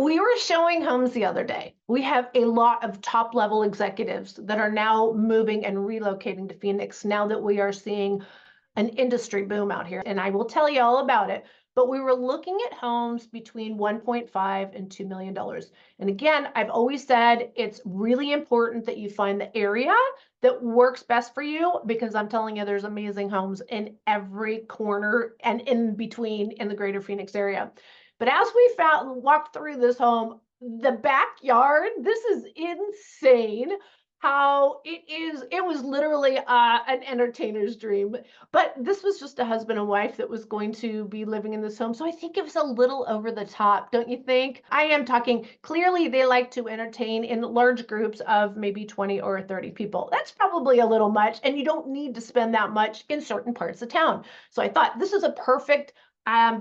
We were showing homes the other day. We have a lot of top level executives that are now moving and relocating to Phoenix now that we are seeing an industry boom out here. And I will tell you all about it. But we were looking at homes between 1.5 and $2 million. And again, I've always said it's really important that you find the area that works best for you, because I'm telling you, there's amazing homes in every corner and in between in the greater Phoenix area. But as we walked through this home, the backyard, this is insane how it was literally an entertainer's dream. But this was just a husband and wife that was going to be living in this home. So I think it was a little over the top, don't you think? I am talking, clearly they like to entertain in large groups of maybe 20 or 30 people. That's probably a little much, and you don't need to spend that much in certain parts of town. So I thought this is a perfect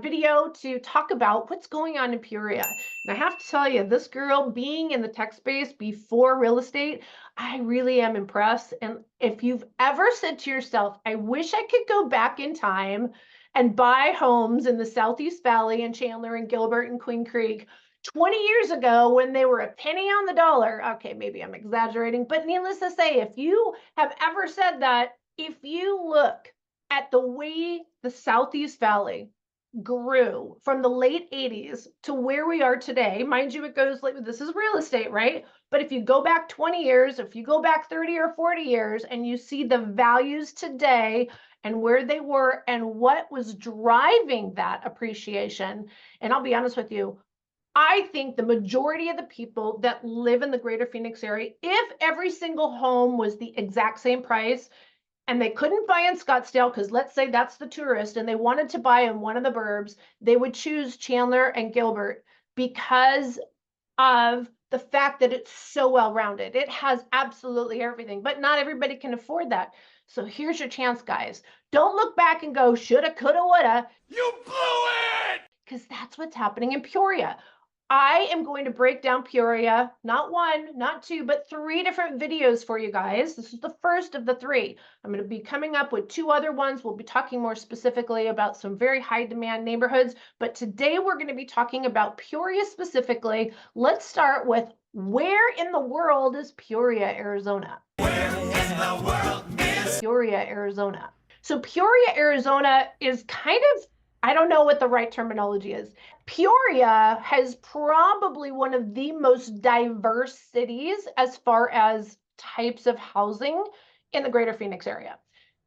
video to talk about what's going on in Peoria. And I have to tell you, this girl being in the tech space before real estate, I really am impressed. And if you've ever said to yourself, I wish I could go back in time and buy homes in the Southeast Valley and Chandler and Gilbert and Queen Creek 20 years ago when they were a penny on the dollar. Okay, maybe I'm exaggerating, but needless to say, if you have ever said that, if you look at the way the Southeast Valley grew from the late 80s to where we are today, mind you, it goes like this is real estate, right? But if you go back 20 years, if you go back 30 or 40 years and you see the values today and where they were and what was driving that appreciation, and I'll be honest with you, I think the majority of the people that live in the greater Phoenix area, if every single home was the exact same price, and they couldn't buy in Scottsdale, because let's say that's the tourist, and they wanted to buy in one of the burbs, they would choose Chandler and Gilbert because of the fact that it's so well-rounded. It has absolutely everything, but not everybody can afford that. So here's your chance, guys. Don't look back and go, shoulda, coulda, woulda. You blew it! Because that's what's happening in Peoria. I am going to break down Peoria, not one, not two, but 3 different videos for you guys. This is the first of the 3. I'm going to be coming up with 2 other ones. We'll be talking more specifically about some very high demand neighborhoods, but today we're going to be talking about Peoria specifically. Let's start with, where in the world is Peoria, Arizona? Where in the world is Peoria, Arizona? So Peoria, Arizona is kind of, I don't know what the right terminology is. Peoria has probably one of the most diverse cities as far as types of housing in the greater Phoenix area.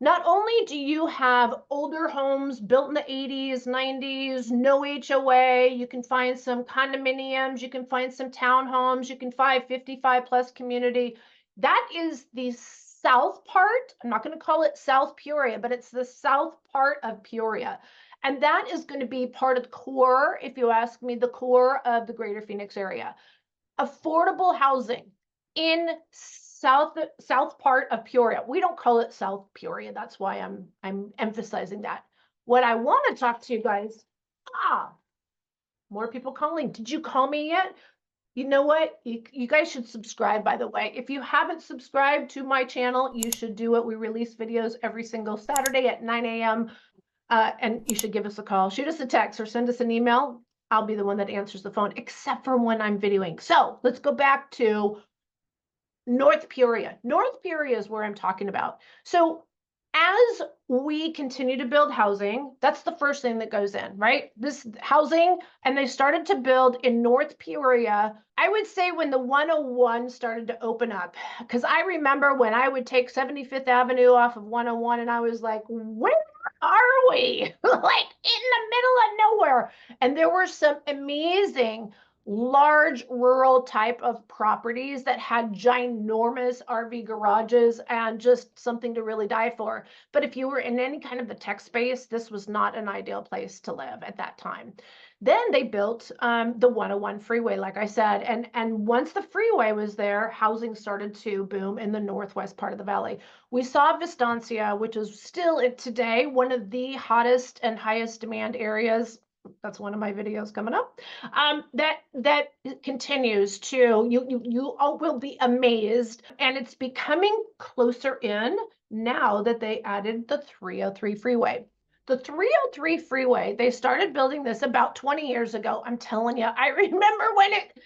Not only do you have older homes built in the 80s, 90s, no HOA, you can find some condominiums, you can find some townhomes, you can find 55 plus community. That is the south part. I'm not going to call it South Peoria, but it's the south part of Peoria. And that is going to be part of the core, if you ask me, the core of the greater Phoenix area. Affordable housing in south part of Peoria. We don't call it South Peoria. That's why I'm emphasizing that. What I want to talk to you guys, more people calling. Did you call me yet? You know what? You guys should subscribe, by the way. If you haven't subscribed to my channel, you should do it. We release videos every single Saturday at 9 a.m. And you should give us a call, shoot us a text, or send us an email. I'll be the one that answers the phone, except for when I'm videoing. So let's go back to North Peoria. North Peoria is where I'm talking about. So as we continue to build housing, that's the first thing that goes in, right? This housing, and they started to build in North Peoria, I would say when the 101 started to open up, because I remember when I would take 75th Avenue off of 101 and I was like, where are we? Like in the middle of nowhere. And there were some amazing large rural type of properties that had ginormous RV garages and just something to really die for. But if you were in any kind of the tech space, this was not an ideal place to live at that time. Then they built the 101 freeway, like I said, and once the freeway was there, housing started to boom in the northwest part of the valley. We saw Vistancia, which is still today one of the hottest and highest demand areas. That's one of my videos coming up. That continues to, you all will be amazed, and it's becoming closer in now that they added the 303 freeway. The 303 freeway, they started building this about 20 years ago. I'm telling you, I remember when it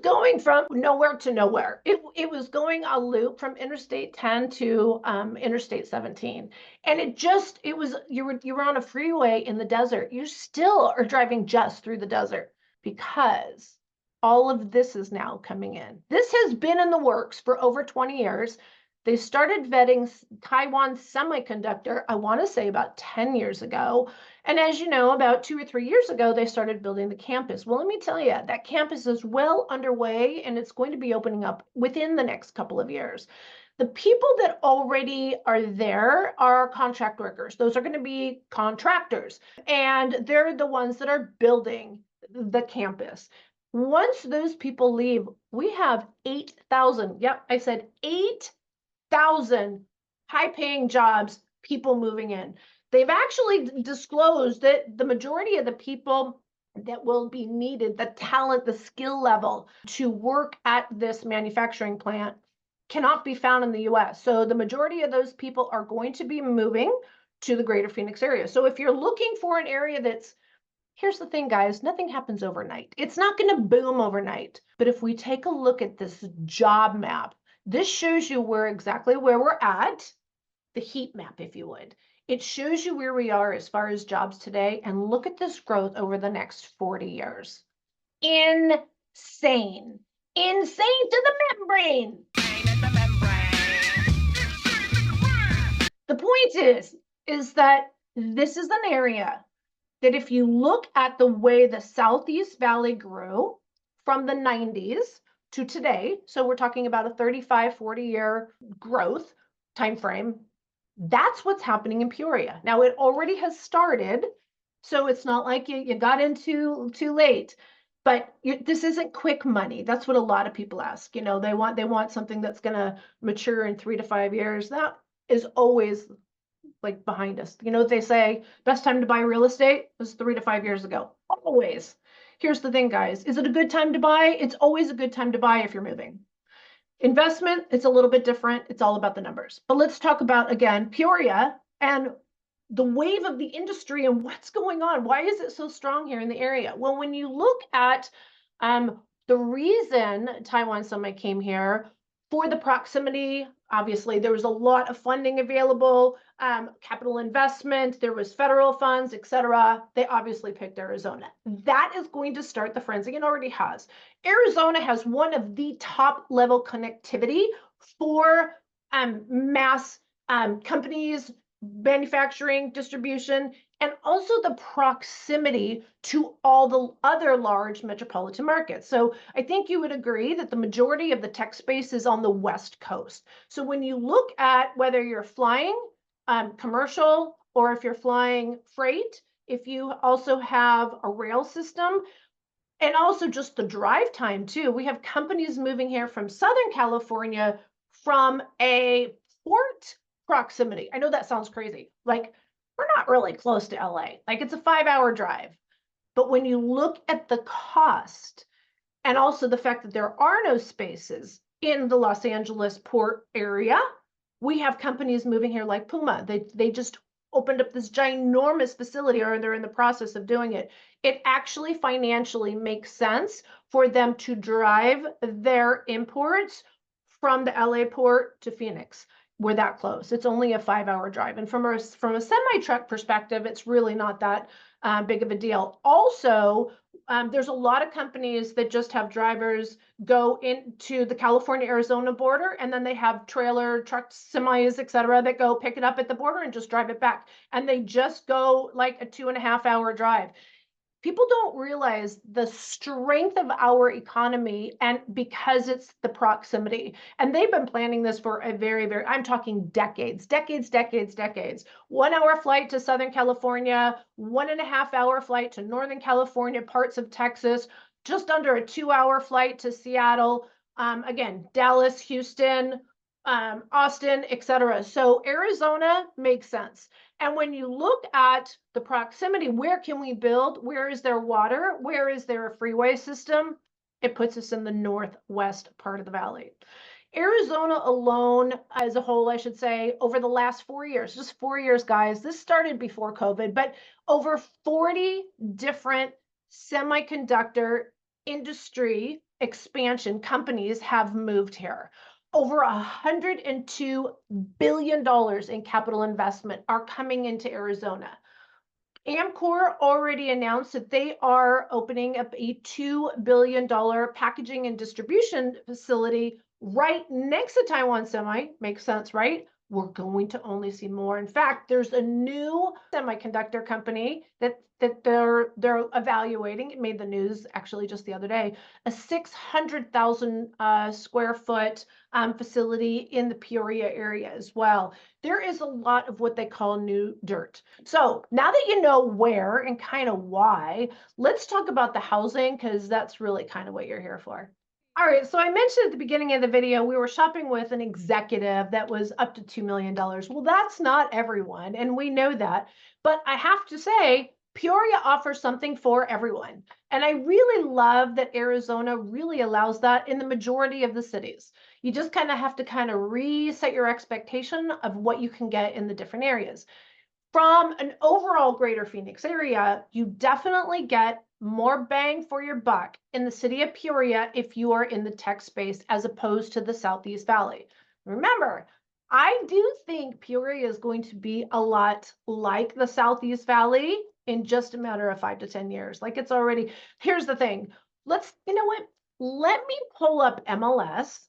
going from nowhere to nowhere. It was going a loop from Interstate 10 to Interstate 17. And you were on a freeway in the desert. You still are driving just through the desert because all of this is now coming in. This has been in the works for over 20 years. They started vetting Taiwan Semiconductor, I want to say about 10 years ago. And as you know, about 2 or 3 years ago, they started building the campus. Well, let me tell you, that campus is well underway and it's going to be opening up within the next couple of years. The people that already are there are contract workers. Those are going to be contractors, and they're the ones that are building the campus. Once those people leave, we have 8,000. Yep, I said 8,000 high-paying jobs, people moving in. They've actually disclosed that the majority of the people that will be needed, the talent, the skill level to work at this manufacturing plant cannot be found in the US. So the majority of those people are going to be moving to the greater Phoenix area. So if you're looking for an area that's, here's the thing, guys, nothing happens overnight. It's not going to boom overnight. But if we take a look at this job map, this shows you exactly where we're at, the heat map, if you would. It shows you where we are as far as jobs today, and look at this growth over the next 40 years. Insane. Insane to the membrane. The point is that this is an area that if you look at the way the Southeast Valley grew from the 90s to today, so we're talking about a 35, 40-year growth time frame, that's what's happening in Peoria. Now, it already has started, so it's not like you got in too late, but this isn't quick money. That's what a lot of people ask. You know, they want something that's going to mature in 3 to 5 years. That is always like behind us. You know what they say? Best time to buy real estate was 3 to 5 years ago. Always. Here's the thing, guys. Is it a good time to buy? It's always a good time to buy if you're moving. Investment, it's a little bit different. It's all about the numbers. But let's talk about, again, Peoria and the wave of the industry and what's going on. Why is it so strong here in the area? Well, when you look at the reason Taiwan Semi came here, for the proximity, obviously there was a lot of funding available, capital investment, there was federal funds, etc. They obviously picked Arizona. That is going to start the frenzy, and already has. Arizona has one of the top level connectivity for mass companies, manufacturing, distribution, and also the proximity to all the other large metropolitan markets. So I think you would agree that the majority of the tech space is on the West Coast. So when you look at whether you're flying commercial or if you're flying freight, if you also have a rail system, and also just the drive time too. We have companies moving here from Southern California from a port proximity. I know that sounds crazy. Like, we're not really close to LA. Like, it's a 5-hour drive. But when you look at the cost and also the fact that there are no spaces in the Los Angeles port area, we have companies moving here like Puma. They just opened up this ginormous facility, or they're in the process of doing it. It actually financially makes sense for them to drive their imports from the LA port to Phoenix. We're that close. It's only a 5-hour drive. And from a semi-truck perspective, it's really not that big of a deal. Also, there's a lot of companies that just have drivers go into the California-Arizona border, and then they have trailer trucks, semis, etc., that go pick it up at the border and just drive it back. And they just go like a 2.5-hour drive. People don't realize the strength of our economy, and because it's the proximity. And they've been planning this for a very, I'm talking decades. 1-hour flight to Southern California, 1.5-hour flight to Northern California, parts of Texas, just under a 2-hour flight to Seattle, again, Dallas, Houston, Austin, etc. So Arizona makes sense. And when you look at the proximity, where can we build? Where is there water? Where is there a freeway system? It puts us in the northwest part of the valley. Arizona alone, as a whole, I should say, over the last 4 years, just 4 years, guys, this started before COVID, but over 40 different semiconductor industry expansion, companies have moved here. Over $102 billion in capital investment are coming into Arizona. Amcor already announced that they are opening up a $2 billion packaging and distribution facility right next to Taiwan Semi. Makes sense, right? We're going to only see more. In fact, there's a new semiconductor company that they're evaluating. It made the news actually just the other day. A 600,000 square foot facility in the Peoria area as well. There is a lot of what they call new dirt. So now that you know where and kind of why, let's talk about the housing, because that's really kind of what you're here for. All right, so I mentioned at the beginning of the video, we were shopping with an executive that was up to $2 million. Well, that's not everyone, and we know that. But I have to say, Peoria offers something for everyone. And I really love that Arizona really allows that in the majority of the cities. You just kind of have to kind of reset your expectation of what you can get in the different areas. From an overall greater Phoenix area, you definitely get more bang for your buck in the city of Peoria if you are in the tech space as opposed to the Southeast Valley. Remember, I do think Peoria is going to be a lot like the Southeast Valley in just a matter of 5 to 10 years. Like it's already, here's the thing. You know what? Let me pull up MLS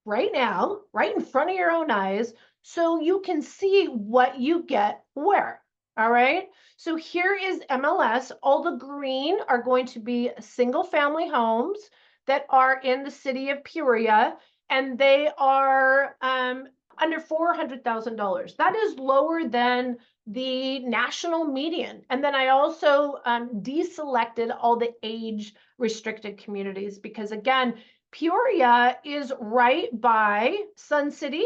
right now, right in front of your own eyes, so you can see what you get where. All right. So here is MLS. All the green are going to be single family homes that are in the city of Peoria, and they are under $400,000. That is lower than the national median. And then I also deselected all the age restricted communities because, again, Peoria is right by Sun City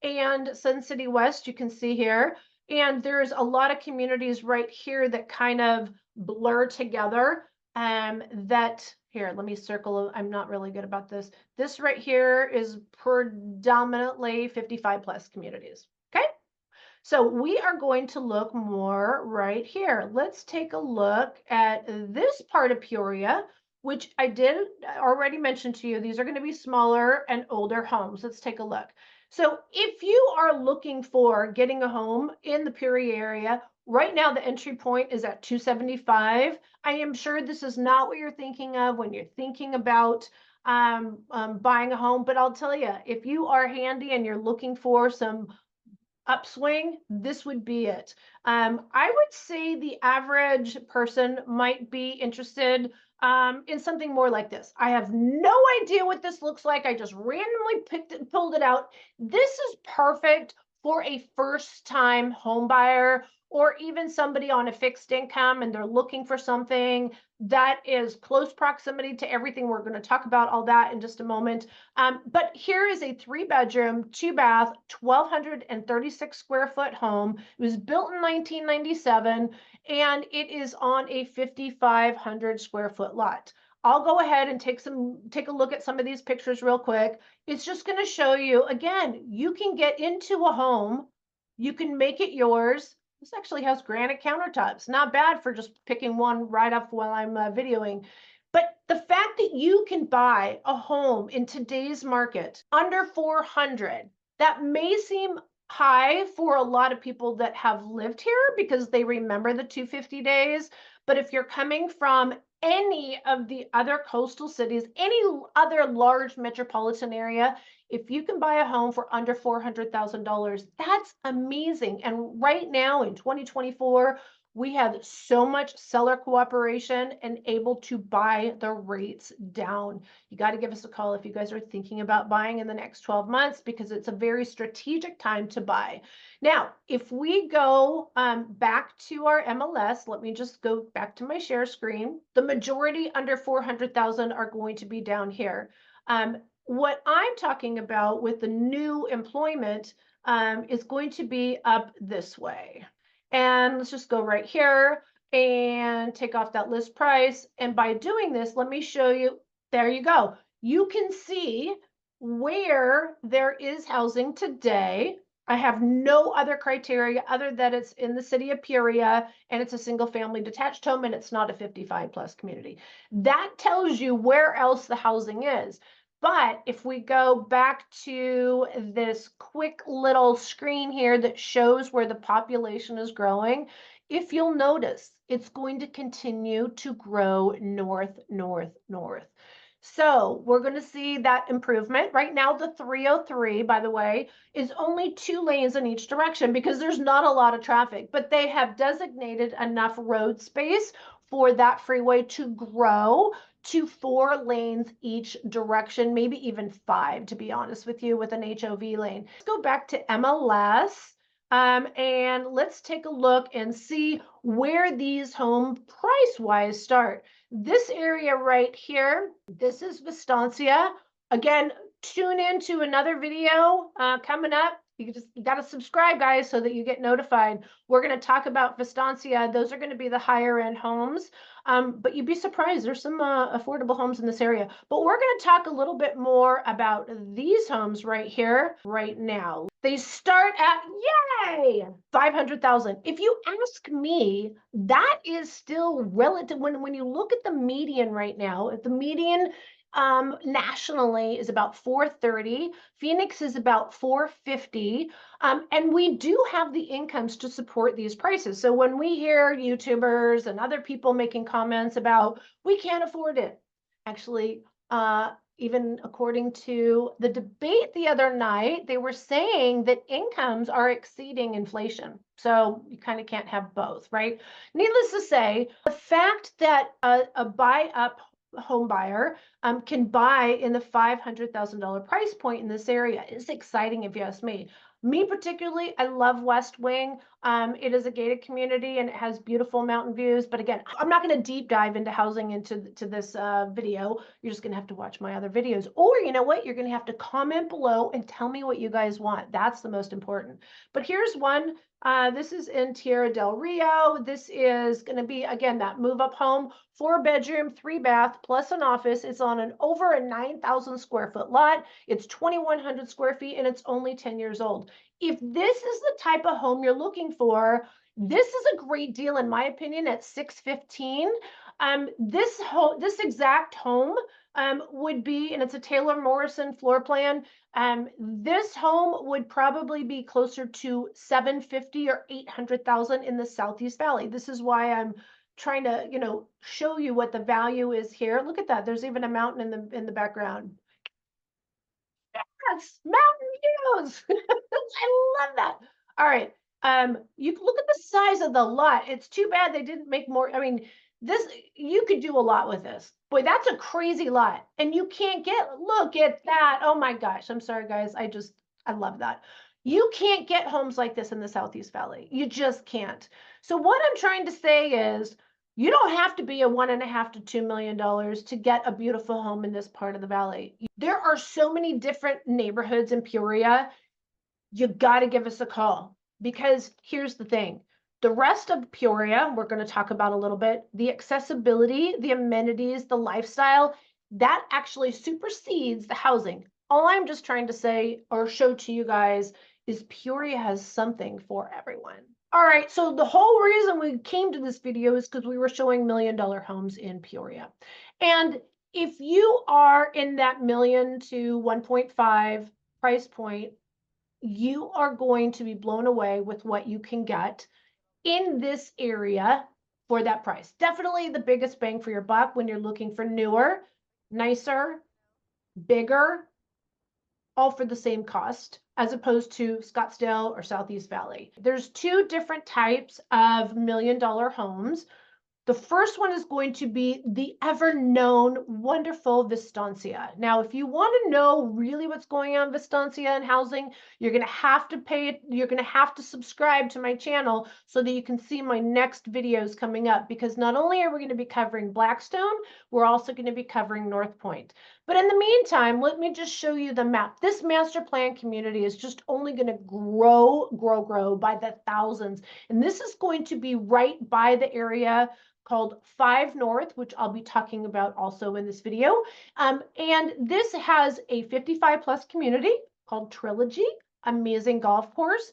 and Sun City West, you can see here. And there's a lot of communities right here that kind of blur together. That here, let me circle. I'm not really good about this. This right here is predominantly 55 plus communities. Okay. So we are going to look more right here. Let's take a look at this part of Peoria, which I did already mention to you. These are going to be smaller and older homes. Let's take a look. So if you are looking for getting a home in the Peoria area, right now the entry point is at $275,000. I am sure this is not what you're thinking of when you're thinking about buying a home, but I'll tell you, if you are handy and you're looking for some upswing, this would be it. I would say the average person might be interested in something more like this. I have no idea what this looks like. I just randomly pulled it out. This is perfect for a first-time home buyer or even somebody on a fixed income and they're looking for something that is close proximity to everything. We're going to talk about all that in just a moment. But here is a 3-bedroom, 2-bath, 1,236 square foot home. It was built in 1997, and it is on a 5,500 square foot lot. I'll go ahead and take a look at some of these pictures real quick. It's just going to show you, again, you can get into a home, you can make it yours. This actually has granite countertops. Not bad for just picking one right up while I'm videoing. But the fact that you can buy a home in today's market under 400, that may seem high for a lot of people that have lived here because they remember the 250 days. But if you're coming from any of the other coastal cities, any other large metropolitan area, if you can buy a home for under $400,000, that's amazing. And right now in 2024, we have so much seller cooperation and able to buy the rates down. You got to give us a call if you guys are thinking about buying in the next 12 months because it's a very strategic time to buy. Now, if we go back to our MLS, let me just go back to my share screen. The majority under 400,000 are going to be down here. What I'm talking about with the new employment is going to be up this way. And let's just go right here and take off that list price. And by doing this, let me show you, there you go. You can see where there is housing today. I have no other criteria other than it's in the city of Peoria and it's a single family detached home and it's not a 55 plus community. That tells you where else the housing is. But if we go back to this quick little screen here that shows where the population is growing, if you'll notice, it's going to continue to grow north, north, north. So we're going to see that improvement. Right now, the 303, by the way, is only 2 lanes in each direction because there's not a lot of traffic, but they have designated enough road space for that freeway to grow to 4 lanes each direction, maybe even 5, to be honest with you, with an HOV lane. Let's go back to MLS. And let's take a look and see where these home price-wise start. This area right here, this is Vistancia. Again, tune into another video coming up. You got to subscribe, guys, so that you get notified. We're going to talk about Vistancia. Those are going to be the higher end homes. But you'd be surprised. There's some affordable homes in this area. But we're going to talk a little bit more about these homes right here, right now. They start at, yay, 500,000. If you ask me, that is still relative. When you look at the median right now, the median nationally is about 430. Phoenix is about 450. And we do have the incomes to support these prices. So when we hear YouTubers and other people making comments about, we can't afford it. Actually, even according to the debate the other night, they were saying that incomes are exceeding inflation. So you kind of can't have both, right? Needless to say, the fact that a buy-up home buyer can buy in the $500,000 price point in this area is exciting, if you ask me. Me particularly, I love West Wing. It is a gated community and it has beautiful mountain views. But again, I'm not going to deep dive into housing into this video. You're just going to have to watch my other videos. Or you know what? You're going to have to comment below and tell me what you guys want. That's the most important. But here's one. This is in Tierra del Rio. This is going to be, again, that move-up home, 4-bedroom, 3-bath, plus an office. It's on an over a 9,000 square foot lot. It's 2,100 square feet, and it's only 10 years old. If this is the type of home you're looking for, this is a great deal, in my opinion, at $615. This exact home would be, and it's a Taylor Morrison floor plan. This home would probably be closer to 750 or 800,000 in the Southeast Valley. This is why I'm trying to, show you what the value is here. Look at that. There's even a mountain in the background. Yes, mountain views. I love that. All right. You look at the size of the lot. It's too bad they didn't make more. I mean, you could do a lot with this. Boy, that's a crazy lot. And you can't look at that. Oh my gosh. I'm sorry, guys. I love that. You can't get homes like this in the Southeast Valley. You just can't. So what I'm trying to say is, you don't have to be a $1.5 to $2 million to get a beautiful home in this part of the valley. There are so many different neighborhoods in Peoria. You got to give us a call, because here's the thing. The rest of Peoria, we're going to talk about a little bit, the accessibility, the amenities, the lifestyle, that actually supersedes the housing. All I'm just trying to say or show to you guys is Peoria has something for everyone. All right, so the whole reason we came to this video is because we were showing $1 million homes in Peoria. And if you are in that $1 million to 1.5 price point, you are going to be blown away with what you can get in this area for that price. Definitely the biggest bang for your buck when you're looking for newer, nicer, bigger, all for the same cost, as opposed to Scottsdale or Southeast Valley. There's 2 different types of $1 million homes. The first one is going to be the ever-known wonderful Vistancia. Now, if you want to know really what's going on in Vistancia and housing, you're going to have to subscribe to my channel so that you can see my next videos coming up, because not only are we going to be covering Blackstone, we're also going to be covering North Point. But in the meantime, let me just show you the map. This master plan community is just only going to grow by the thousands. And this is going to be right by the area called 5 North, which I'll be talking about also in this video. And this has a 55 plus community called Trilogy. amazing golf course.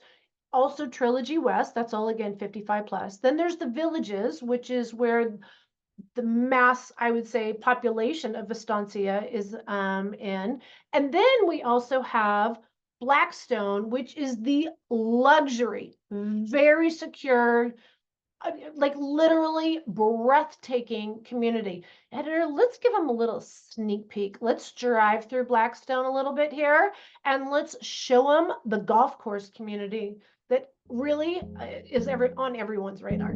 Also Trilogy West, that's all again 55 plus. Then there's the Villages, which is where the mass, I would say, population of Estancia is in. And then we also have Blackstone, which is the luxury, very secure, like literally breathtaking community. Editor, let's give them a little sneak peek. Let's drive through Blackstone a little bit here and let's show them the golf course community that really is on everyone's radar.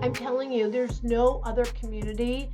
I'm telling you, there's no other community,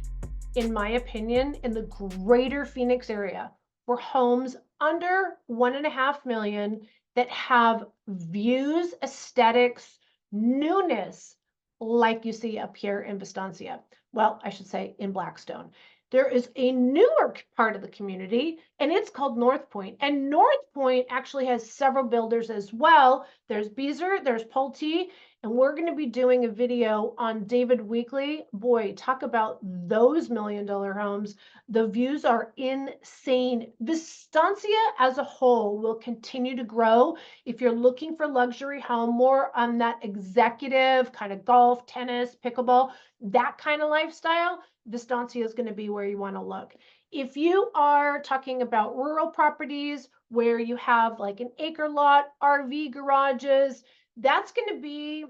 in my opinion, in the greater Phoenix area for homes under 1.5 million that have views, aesthetics, newness, like you see up here in Vistancia. Well, I should say in Blackstone. There is a newer part of the community, and it's called North Point. And North Point actually has several builders as well. There's Beazer, there's Pulte, and we're going to be doing a video on David Weekley. Boy, talk about those $1 million homes. The views are insane. Vistancia as a whole will continue to grow. If you're looking for luxury home, more on that executive kind of golf, tennis, pickleball, that kind of lifestyle, Vistancia is going to be where you want to look. If you are talking about rural properties where you have like an acre lot, RV garages, that's going to be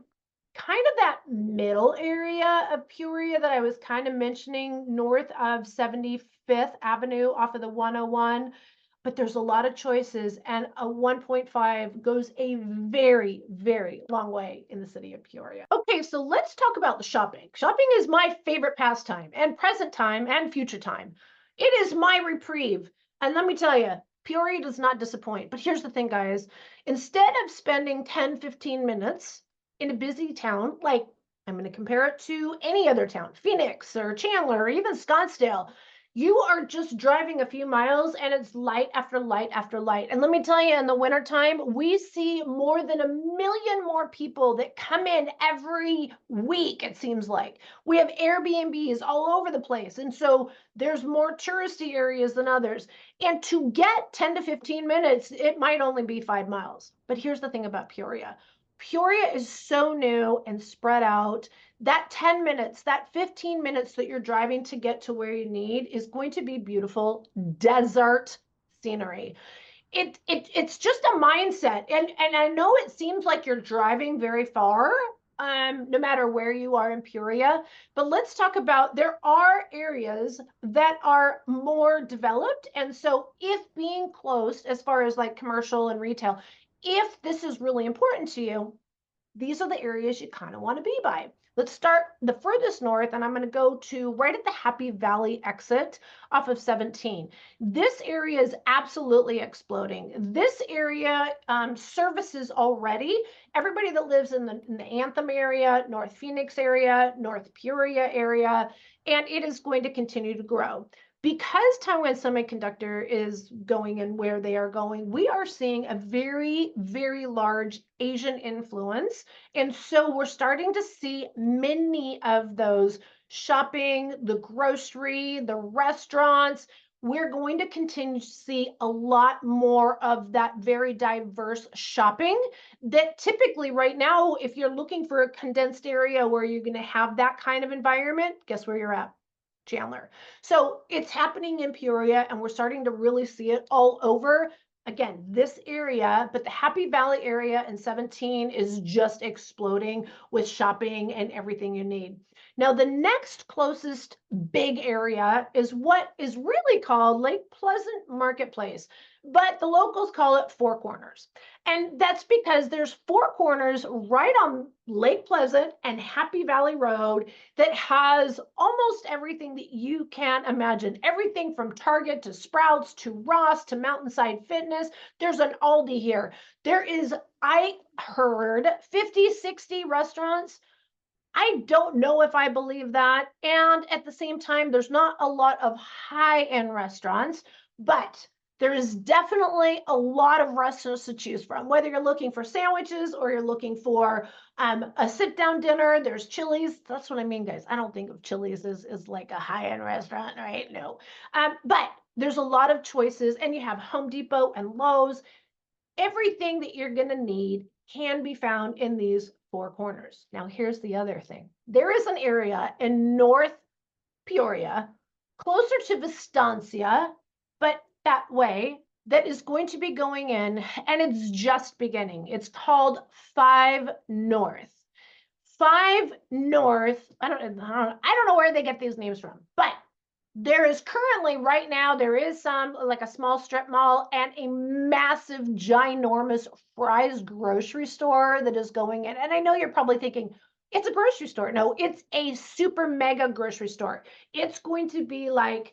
kind of that middle area of Peoria that I was kind of mentioning, north of 75th Avenue off of the 101. But there's a lot of choices, and a 1.5 goes a very, very long way in the city of Peoria. Okay, so let's talk about the shopping. Shopping is my favorite pastime, and present time and future time. It is my reprieve. And let me tell you, Peoria does not disappoint. But here's the thing, guys. Instead of spending 10, 15 minutes in a busy town, like I'm going to compare it to any other town, Phoenix or Chandler or even Scottsdale, you are just driving a few miles and it's light after light after light. And let me tell you, in the wintertime, we see more than 1 million more people that come in every week, it seems like. We have Airbnbs all over the place. And so there's more touristy areas than others. And to get 10 to 15 minutes, it might only be 5 miles. But here's the thing about Peoria. Peoria is so new and spread out. That 10 minutes, that 15 minutes that you're driving to get to where you need is going to be beautiful desert scenery. It's just a mindset. And I know it seems like you're driving very far, no matter where you are in Peoria, but let's talk about, there are areas that are more developed. And so if being close as far as like commercial and retail, if this is really important to you, these are the areas you kind of want to be by. Let's start the furthest north, and I'm going to go to right at the Happy Valley exit off of 17. This area is absolutely exploding. This area services already everybody that lives in the Anthem area, North Phoenix area, North Peoria area, and it is going to continue to grow. Because Taiwan Semiconductor is going and where they are going, we are seeing a very, very large Asian influence. And so we're starting to see many of those shopping, the grocery, the restaurants. We're going to continue to see a lot more of that very diverse shopping that typically right now, if you're looking for a condensed area where you're going to have that kind of environment, guess where you're at? Chandler. So it's happening in Peoria, and we're starting to really see it all over. Again, this area, but the Happy Valley area in 17 is just exploding with shopping and everything you need. Now, the next closest big area is what is really called Lake Pleasant Marketplace. but the locals call it Four Corners. And that's because there's four corners right on Lake Pleasant and Happy Valley Road that has almost everything that you can imagine. Everything from Target to Sprouts to Ross to Mountainside Fitness. There's an Aldi here. There is, I heard, 50, 60 restaurants. I don't know if I believe that. And at the same time, there's not a lot of high-end restaurants, but there is definitely a lot of restaurants to choose from. Whether you're looking for sandwiches or you're looking for a sit-down dinner, there's Chili's. That's what I mean, guys. I don't think of Chili's as like a high-end restaurant, right? No. But there's a lot of choices, and you have Home Depot and Lowe's. Everything that you're going to need can be found in these four corners. Now, here's the other thing. There is an area in North Peoria, closer to Vistancia, but that way, that is going to be going in, and it's just beginning. It's called 5 North. 5 North, I don't know where they get these names from, but there is currently right now, there is some like a small strip mall and a massive, ginormous Fry's grocery store that is going in. And I know you're probably thinking, it's a grocery store. No, it's a super mega grocery store. It's going to be like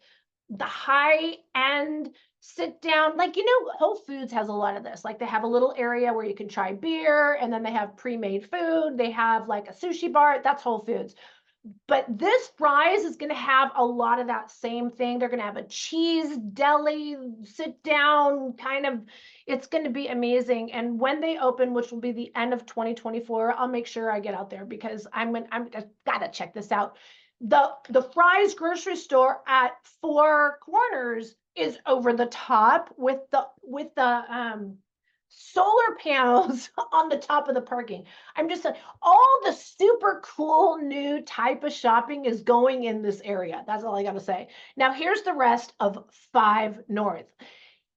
the high end sit down, like, Whole Foods has a lot of this. Like they have a little area where you can try beer, and then they have pre-made food. They have like a sushi bar. That's Whole Foods. But this Fry's is going to have a lot of that same thing. They're going to have a cheese deli, sit down kind of. It's going to be amazing. And when they open, which will be the end of 2024, I'll make sure I get out there because I'm gotta check this out. The Fry's grocery store at Four Corners is over the top with the solar panels on the top of the parking. I'm just saying, all the super cool new type of shopping is going in this area. That's all I got to say. Now, here's the rest of 5 North.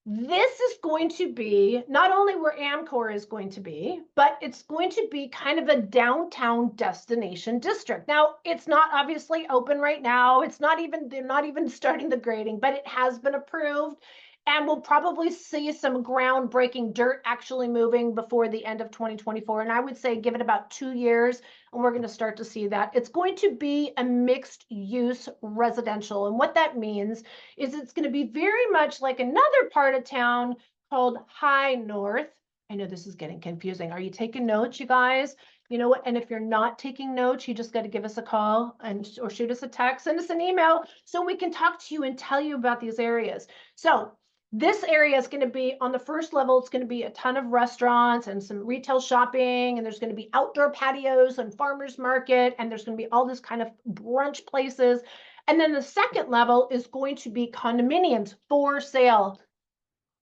This is going to be not only where Amcor is going to be, but it's going to be kind of a downtown destination district. Now, it's not obviously open right now. They're not even starting the grading, but it has been approved. And we'll probably see some groundbreaking dirt actually moving before the end of 2024. And I would say give it about 2 years, and we're going to start to see that. It's going to be a mixed use residential. And what that means is it's going to be very much like another part of town called High North. I know this is getting confusing. Are you taking notes, you guys? You know what? And if you're not taking notes, you just got to give us a call or shoot us a text, send us an email so we can talk to you and tell you about these areas. So this area is going to be on the first level. It's going to be a ton of restaurants and some retail shopping, and there's going to be outdoor patios and farmers market, and there's going to be all this kind of brunch places. And then the second level is going to be condominiums for sale.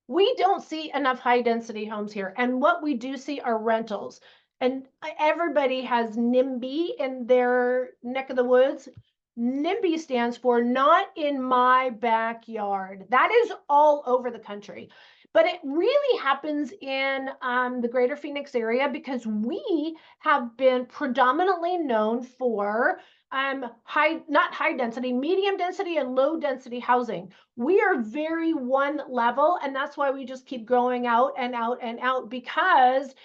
We don't see enough high density homes here. And what we do see are rentals. And everybody has NIMBY in their neck of the woods. NIMBY stands for not in my backyard. That is all over the country. But it really happens in the greater Phoenix area because we have been predominantly known for not high density, medium density and low density housing. We are very one level, and that's why we just keep growing out and out and out, because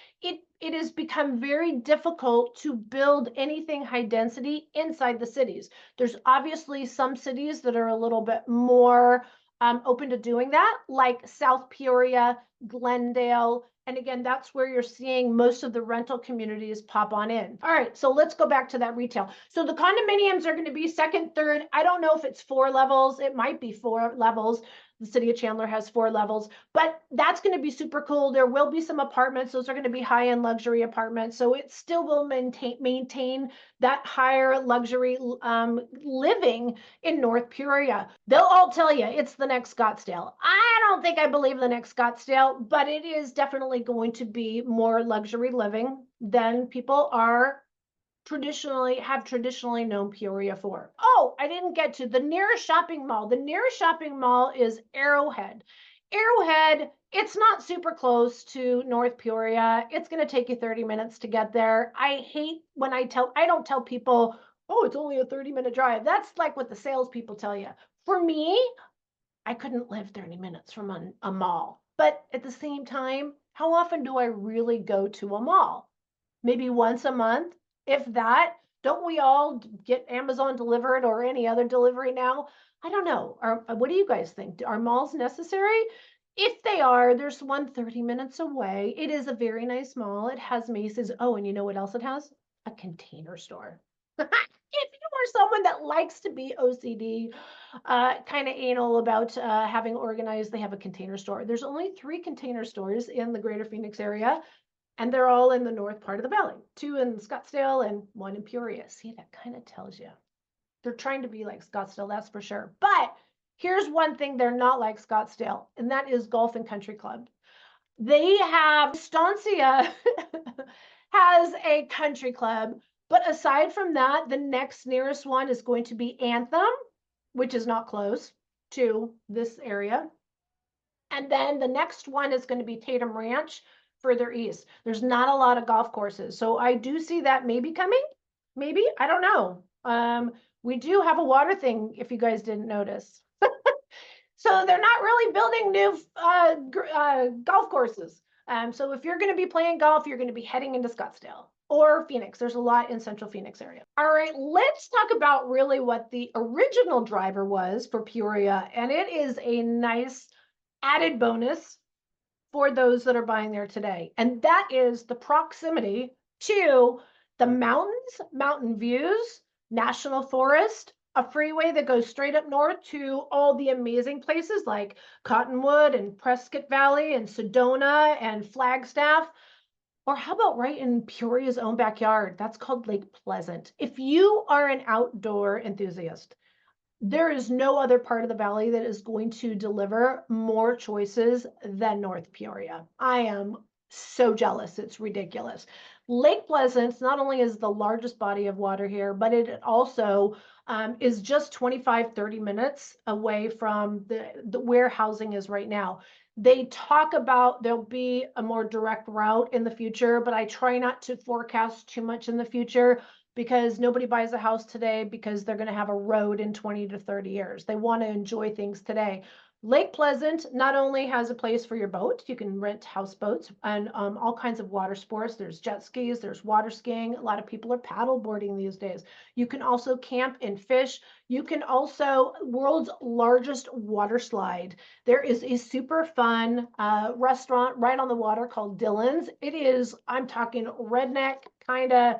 it has become very difficult to build anything high density inside the cities. There's obviously some cities that are a little bit more open to doing that, like South Peoria, Glendale. And again, that's where you're seeing most of the rental communities pop on in. All right, so let's go back to that retail. So the condominiums are going to be second, third. I don't know if it's 4 levels. It might be 4 levels. The city of Chandler has 4 levels, but that's going to be super cool. There will be some apartments. Those are going to be high-end luxury apartments. So it still will maintain that higher luxury living in North Peoria. They'll all tell you it's the next Scottsdale. I don't think I believe the next Scottsdale, but it is definitely going to be more luxury living than people have traditionally known Peoria for. Oh, I didn't get to the nearest shopping mall. The nearest shopping mall is Arrowhead. Arrowhead, it's not super close to North Peoria. It's going to take you 30 minutes to get there. I hate when I don't tell people, oh, it's only a 30-minute drive. That's like what the salespeople tell you. For me, I couldn't live 30 minutes from a mall. But at the same time, how often do I really go to a mall? Maybe once a month, if that. Don't we all get Amazon delivered or any other delivery now? I don't know. What do you guys think? Are malls necessary? If they are, there's one 30 minutes away. It is a very nice mall. It has Macy's. Oh, and you know what else it has? A Container Store. If you are someone that likes to be OCD, kind of anal about having organized, they have a Container Store. There's only 3 Container Stores in the greater Phoenix area, and they're all in the north part of the valley. 2 in Scottsdale and 1 in Peoria. See, that kind of tells you. They're trying to be like Scottsdale, that's for sure. But here's one thing they're not like Scottsdale, and that is Golf and Country Club. They have Estancia has a country club, but aside from that, the next nearest one is going to be Anthem, which is not close to this area. And then the next one is going to be Tatum Ranch further east. There's not a lot of golf courses. So I do see that maybe coming. Maybe, I don't know. We do have a water thing, if you guys didn't notice. So they're not really building new golf courses. So if you're going to be playing golf, you're going to be heading into Scottsdale or Phoenix. There's a lot in Central Phoenix area. All right, let's talk about really what the original driver was for Peoria. And it is a nice added bonus for those that are buying there today. And that is the proximity to the mountains, mountain views, national forest, a freeway that goes straight up north to all the amazing places like Cottonwood and Prescott Valley and Sedona and Flagstaff. Or how about right in Peoria's own backyard? That's called Lake Pleasant. If you are an outdoor enthusiast, there is no other part of the valley that is going to deliver more choices than North Peoria. I am so jealous. It's ridiculous. Lake Pleasant not only is the largest body of water here, but it also is just 25, 30 minutes away from the where housing is right now. They talk about there'll be a more direct route in the future, but I try not to forecast too much in the future because nobody buys a house today because they're going to have a road in 20 to 30 years. They want to enjoy things today. Lake Pleasant not only has a place for your boat, you can rent houseboats and all kinds of water sports. There's jet skis, there's water skiing. A lot of people are paddle boarding these days. You can also camp and fish. You can also, world's largest water slide. There is a super fun restaurant right on the water called Dylan's. It is, I'm talking redneck kind of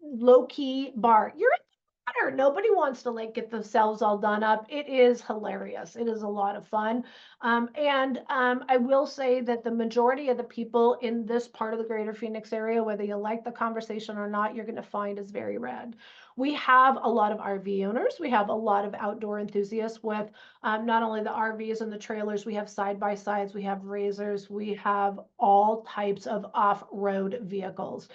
low-key bar. You're in the water. Nobody wants to like get themselves all done up. It is hilarious. It is a lot of fun. I will say that the majority of the people in this part of the greater Phoenix area, whether you like the conversation or not, you're going to find is very red. We have a lot of RV owners. We have a lot of outdoor enthusiasts with not only the RVs and the trailers, we have side-by-sides, we have razors, we have all types of off-road vehicles.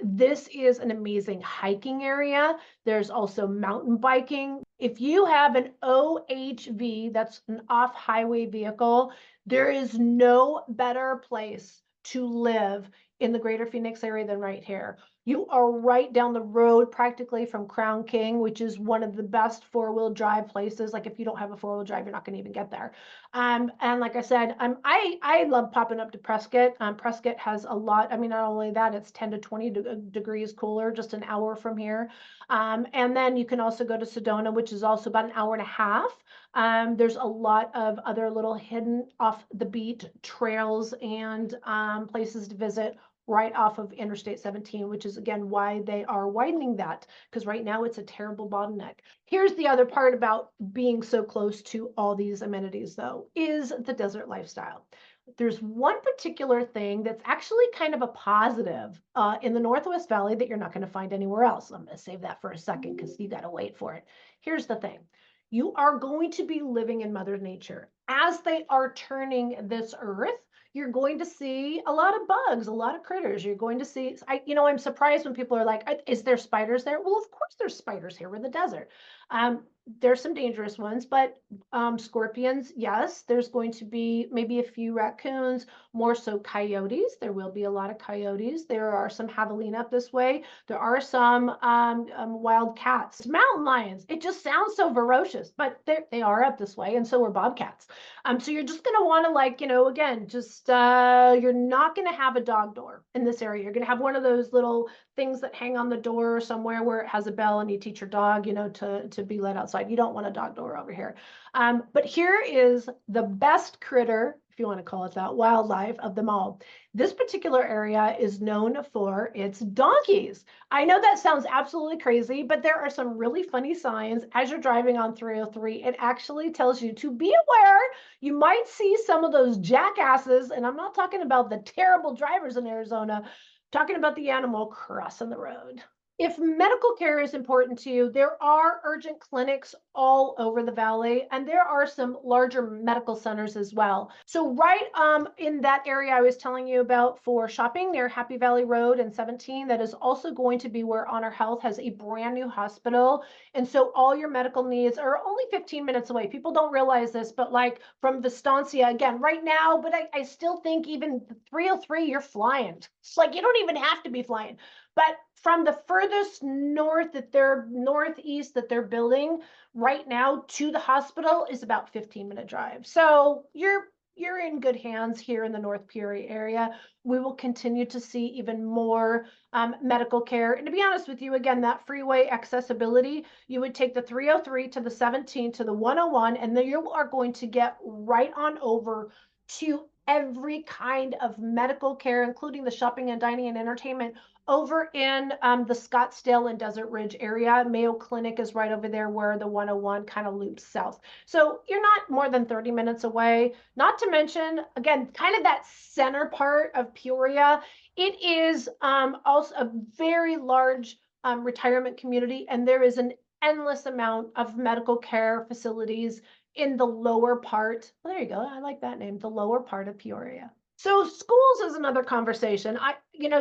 This is an amazing hiking area. There's also mountain biking. If you have an OHV, that's an off-highway vehicle, there is no better place to live in the greater Phoenix area than right here. You are right down the road practically from Crown King, which is one of the best four-wheel drive places. Like if you don't have a four-wheel drive, you're not going to even get there. And like I said, I love popping up to Prescott. Prescott has a lot. I mean, not only that, it's 10 to 20 degrees cooler, just an hour from here. And then you can also go to Sedona, which is also about an hour and a half. There's a lot of other little hidden off the beat trails and places to visit right off of Interstate 17, which is again why they are widening that, because right now it's a terrible bottleneck. Here's the other part about being so close to all these amenities though, is the desert lifestyle. There's one particular thing that's actually kind of a positive in the Northwest Valley that you're not going to find anywhere else. I'm going to save that for a second because you got to wait for it. Here's the thing. You are going to be living in Mother Nature. As they are turning this earth, you're going to see a lot of bugs, a lot of critters. You're going to see, I'm surprised when people are like, is there spiders there? Well, of course there's spiders here. We're in the desert. There's some dangerous ones, but scorpions, yes. There's going to be maybe a few raccoons, more so coyotes. There will be a lot of coyotes. There are some javelina up this way. There are some wild cats, mountain lions. It just sounds so ferocious, but they are up this way, and so are bobcats. So you're just going to want to, like, again, just you're not going to have a dog door in this area. You're going to have one of those little things that hang on the door somewhere where it has a bell, and you teach your dog, to be let outside. You don't want a dog door over here. But here is the best critter, if you want to call it that, wildlife of them all. This particular area is known for its donkeys. I know that sounds absolutely crazy, but there are some really funny signs as you're driving on 303. It actually tells you to be aware. You might see some of those jackasses, and I'm not talking about the terrible drivers in Arizona, talking about the animal crossing the road. If medical care is important to you, there are urgent clinics all over the valley, and there are some larger medical centers as well. So right in that area I was telling you about for shopping near Happy Valley Road and 17, that is also going to be where Honor Health has a brand new hospital. And so all your medical needs are only 15 minutes away. People don't realize this, but like from Vistancia, again, right now, but I still think even 303, you're flying. It's like you don't even have to be flying. But from the furthest north northeast that they're building right now to the hospital is about 15-minute drive. So you're in good hands here in the North Peoria area. We will continue to see even more medical care. And to be honest with you, again, that freeway accessibility, you would take the 303 to the 17 to the 101, and then you are going to get right on over to every kind of medical care, including the shopping and dining and entertainment over in the Scottsdale and Desert Ridge area. Mayo Clinic is right over there where the 101 kind of loops south. So you're not more than 30 minutes away. Not to mention, again, kind of that center part of Peoria. It is also a very large retirement community, and there is an endless amount of medical care facilities in the lower part. Well, there you go. I like that name, the lower part of Peoria. So schools is another conversation.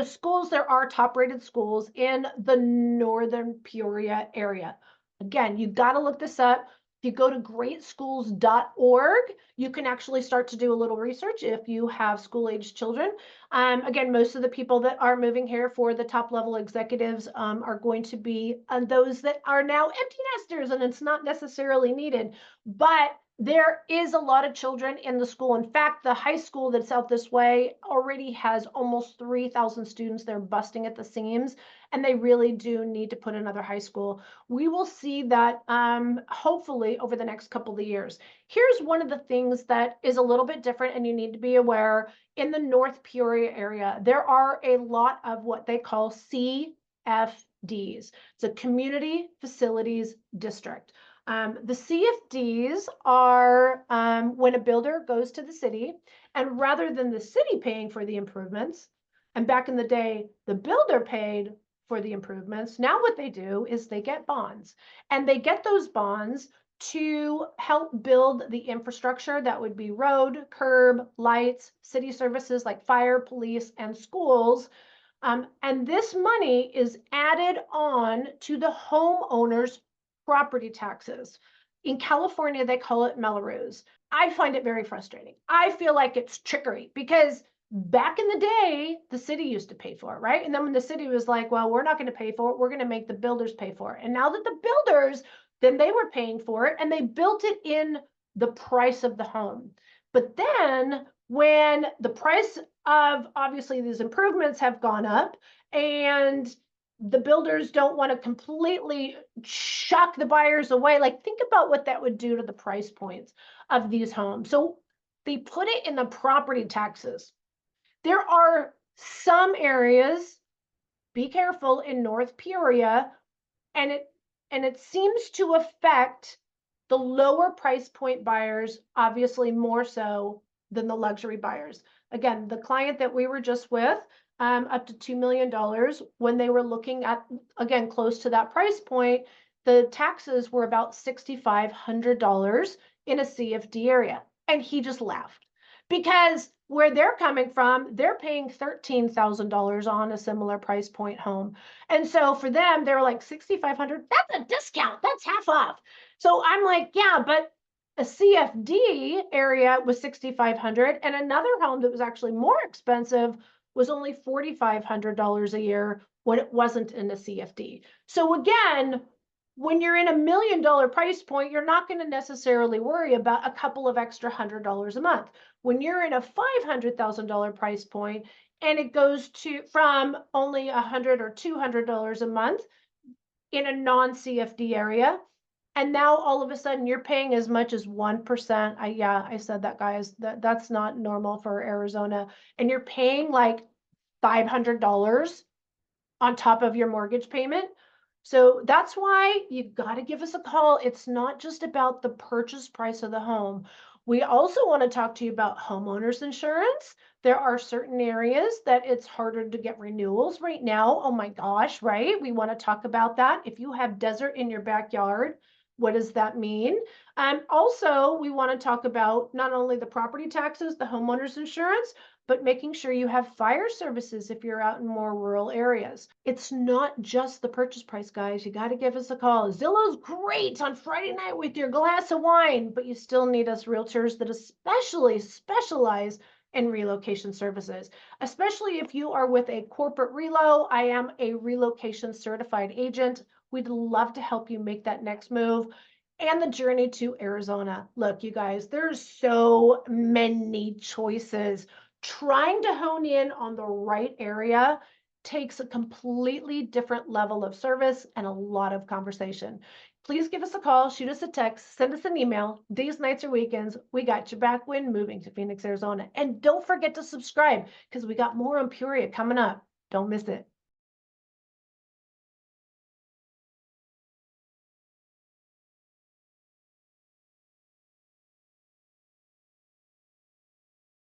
Schools, there are top-rated schools in the northern Peoria area. Again, you got to look this up. If you go to greatschools.org, you can actually start to do a little research if you have school-aged children. Again, most of the people that are moving here for the top-level executives are going to be those that are now empty nesters, and it's not necessarily needed. But there is a lot of children in the school. In fact, the high school that's out this way already has almost 3,000 students. They're busting at the seams, and they really do need to put another high school. We will see that hopefully over the next couple of years. Here's one of the things that is a little bit different, and you need to be aware. In the North Peoria area, there are a lot of what they call CFDs. It's a Community Facilities District. The CFDs are when a builder goes to the city, and rather than the city paying for the improvements, and back in the day, the builder paid for the improvements, now what they do is they get bonds, and they get those bonds to help build the infrastructure that would be road, curb, lights, city services like fire, police, and schools. And this money is added on to the homeowner's property taxes. In California, they call it Melrose. I find it very frustrating. I feel like it's trickery because back in the day, the city used to pay for it, right? And then when the city was like, well, we're not going to pay for it, we're going to make the builders pay for it. And now that the builders, then they were paying for it, and they built it in the price of the home. But then when the price of obviously these improvements have gone up, and the builders don't want to completely shock the buyers away. Like, think about what that would do to the price points of these homes. So they put it in the property taxes. There are some areas, be careful, in North Peoria, and it seems to affect the lower price point buyers, obviously more so than the luxury buyers. Again, the client that we were just with, up to $2 million, when they were looking at, again, close to that price point, the taxes were about $6,500 in a CFD area. And he just laughed because where they're coming from, they're paying $13,000 on a similar price point home. And so for them, they're like 6,500, that's a discount, that's half off. So I'm like, yeah, but a CFD area was 6,500, and another home that was actually more expensive was only $4,500 a year when it wasn't in a CFD. So again, when you're in $1 million price point, you're not going to necessarily worry about a couple of extra $100 a month. When you're in a $500,000 price point and it goes to from only $100 or $200 a month in a non-CFD area, and now all of a sudden you're paying as much as 1%. I said that, guys, that's not normal for Arizona. And you're paying like $500 on top of your mortgage payment. So that's why you've got to give us a call. It's not just about the purchase price of the home. We also want to talk to you about homeowners insurance. There are certain areas that it's harder to get renewals right now. Oh my gosh, right? We want to talk about that. If you have desert in your backyard, what does that mean? Also, we want to talk about not only the property taxes, the homeowners insurance, but making sure you have fire services if you're out in more rural areas. It's not just the purchase price, guys. You got to give us a call. Zillow's great on Friday night with your glass of wine, but you still need us realtors that especially specialize in relocation services, especially if you are with a corporate relo. I am a relocation certified agent. We'd love to help you make that next move and the journey to Arizona. Look, you guys, there's so many choices. Trying to hone in on the right area takes a completely different level of service and a lot of conversation. Please give us a call, shoot us a text, send us an email. Days, nights, or weekends, we got your back when moving to Phoenix, Arizona. And don't forget to subscribe because we got more on Peoria coming up. Don't miss it.